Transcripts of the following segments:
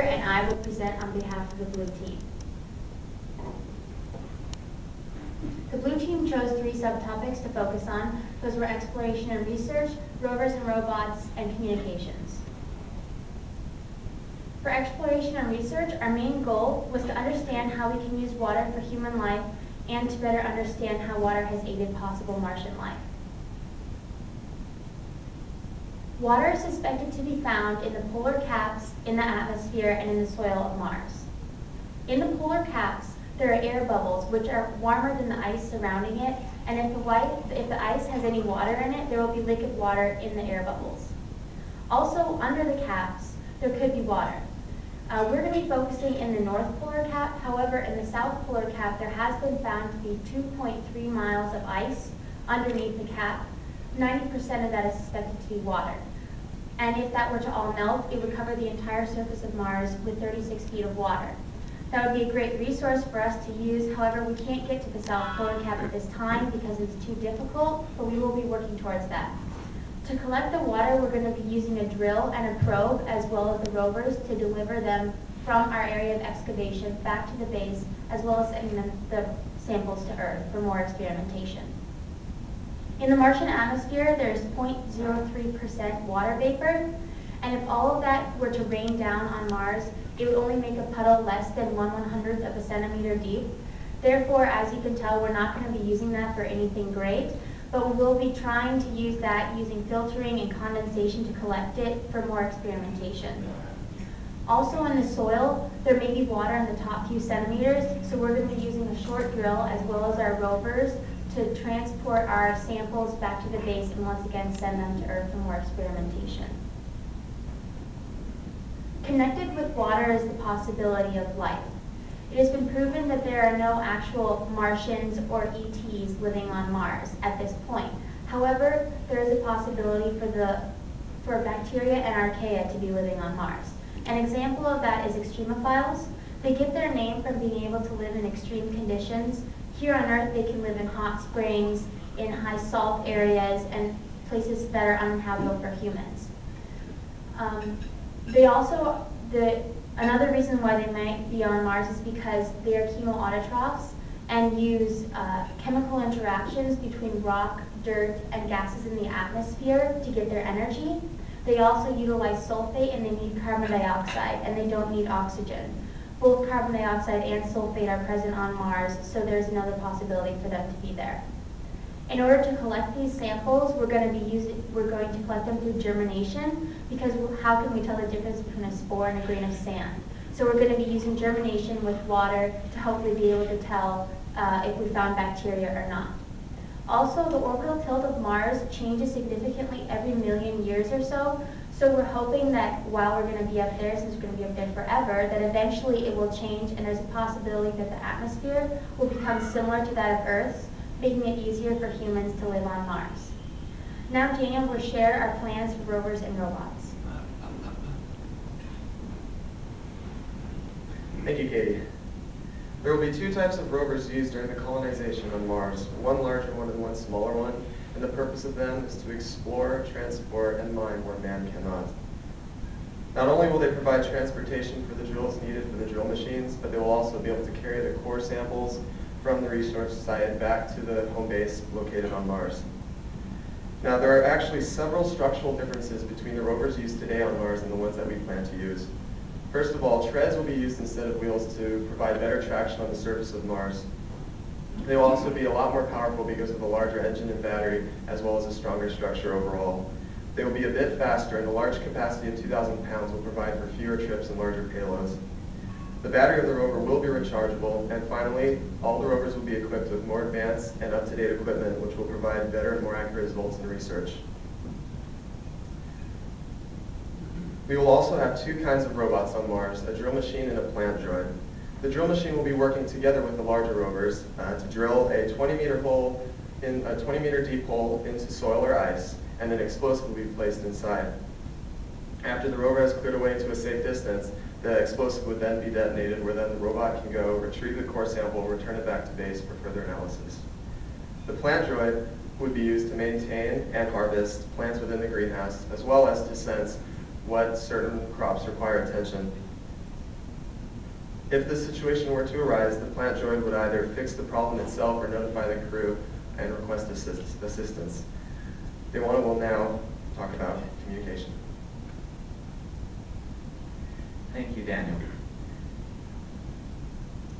And I will present on behalf of the blue team. The blue team chose 3 subtopics to focus on. Those were exploration and research, rovers and robots, and communications. For exploration and research, our main goal was to understand how we can use water for human life and to better understand how water has aided possible Martian life. Water is suspected to be found in the polar caps, in the atmosphere, and in the soil of Mars. In the polar caps, there are air bubbles, which are warmer than the ice surrounding it, and if the ice has any water in it, there will be liquid water in the air bubbles. Also, under the caps, there could be water. We're going to be focusing in the north polar cap. However, in the south polar cap, there has been found to be 2.3 miles of ice underneath the cap. 90% of that is suspected to be water. And if that were to all melt, it would cover the entire surface of Mars with 36 feet of water. That would be a great resource for us to use. However, we can't get to the south polar cap at this time because it's too difficult, but we will be working towards that. To collect the water, we're going to be using a drill and a probe, as well as the rovers, to deliver them from our area of excavation back to the base, as well as sending the samples to Earth for more experimentation. In the Martian atmosphere, there's 0.03% water vapor, and if all of that were to rain down on Mars, it would only make a puddle less than 1/100th of a centimeter deep. Therefore, as you can tell, we're not going to be using that for anything great, but we will be trying to use that using filtering and condensation to collect it for more experimentation. Also in the soil, there may be water in the top few centimeters, so we're going to be using a short drill as well as our rovers to transport our samples back to the base and once again send them to Earth for more experimentation. Connected with water is the possibility of life. It has been proven that there are no actual Martians or ETs living on Mars at this point. However, there is a possibility for bacteria and archaea to be living on Mars. An example of that is extremophiles. They get their name from being able to live in extreme conditions. Here on Earth, they can live in hot springs, in high salt areas, and places that are uninhabitable for humans. Another reason why they might be on Mars is because they are chemoautotrophs and use chemical interactions between rock, dirt, and gases in the atmosphere to get their energy. They also utilize sulfate and they need carbon dioxide, and they don't need oxygen. Both carbon dioxide and sulfate are present on Mars, so there's another possibility for them to be there. In order to collect these samples, we're going to collect them through germination, because how can we tell the difference between a spore and a grain of sand? So we're going to be using germination with water to hopefully be able to tell if we found bacteria or not. Also, the orbital tilt of Mars changes significantly every million years or so, so we're hoping that while we're going to be up there, since we're going to be up there forever, that eventually it will change and there's a possibility that the atmosphere will become similar to that of Earth's, making it easier for humans to live on Mars. Now Daniel will share our plans for rovers and robots. Thank you, Katie. There will be 2 types of rovers used during the colonization on Mars, one larger one and one smaller one, and the purpose of them is to explore, transport, and mine where man cannot. Not only will they provide transportation for the drills needed for the drill machines, but they will also be able to carry the core samples from the research site back to the home base located on Mars. Now, there are actually several structural differences between the rovers used today on Mars and the ones that we plan to use. First of all, treads will be used instead of wheels to provide better traction on the surface of Mars. They will also be a lot more powerful because of the larger engine and battery, as well as a stronger structure overall. They will be a bit faster, and the large capacity of 2,000 pounds will provide for fewer trips and larger payloads. The battery of the rover will be rechargeable, and finally, all the rovers will be equipped with more advanced and up-to-date equipment, which will provide better and more accurate results in research. We will also have 2 kinds of robots on Mars, a drill machine and a plant droid. The drill machine will be working together with the larger rovers to drill a 20-meter deep hole into soil or ice, and an explosive will be placed inside. After the rover has cleared away to a safe distance, the explosive would then be detonated, where then the robot can go retrieve the core sample, return it back to base for further analysis. The plant droid would be used to maintain and harvest plants within the greenhouse, as well as to sense what certain crops require attention. If this situation were to arise, the plant droid would either fix the problem itself or notify the crew and request assistance. Dewana will now talk about communication. Thank you, Daniel.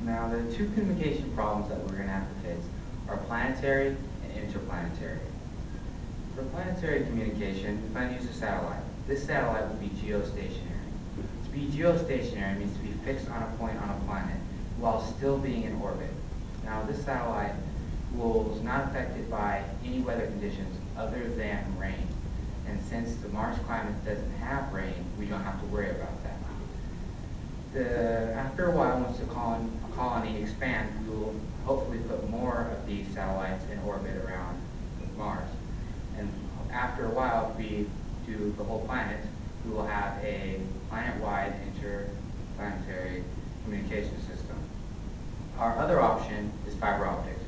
Now, the two communication problems that we're going to have to face are planetary and interplanetary. For planetary communication, we plan to use a satellite. This satellite will be geostationary. To be geostationary means to be fixed on a point on a planet while still being in orbit. Now, this satellite is not affected by any weather conditions other than rain. And since the Mars climate doesn't have rain, we don't have to worry about that. After a while, once the colony expands, we will hopefully put more of these satellites in orbit around Mars. And after a while, if we do the whole planet, we will have a planet-wide interplanetary communication system. Our other option is fiber optics.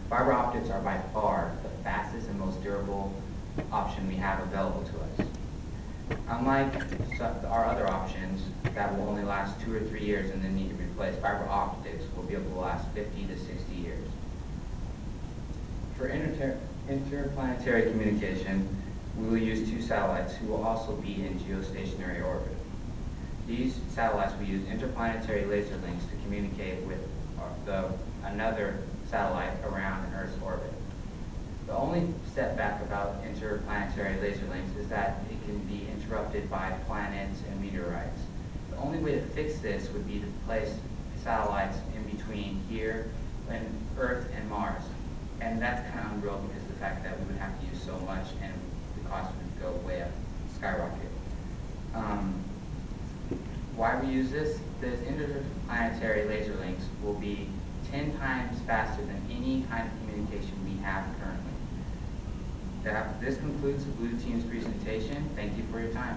Fiber optics are by far the fastest and most durable option we have available to us. Unlike our other options that will only last 2 or 3 years and then need to be replaced, fiber optics will be able to last 50 to 60 years. For interplanetary communication, we will use 2 satellites who will also be in geostationary orbit. These satellites will use interplanetary laser links to communicate with another satellite around an Earth's orbit. The only setback about interplanetary laser links is that it can be interrupted by planets and meteorites. The only way to fix this would be to place satellites in between here and Earth and Mars. And that's kind of unreal because of the fact that we would have to use so much and the cost would go way up, skyrocket. Why we use this? Those interplanetary laser links will be 10 times faster than any kind of communication we have currently. This concludes the Blue Team's presentation. Thank you for your time.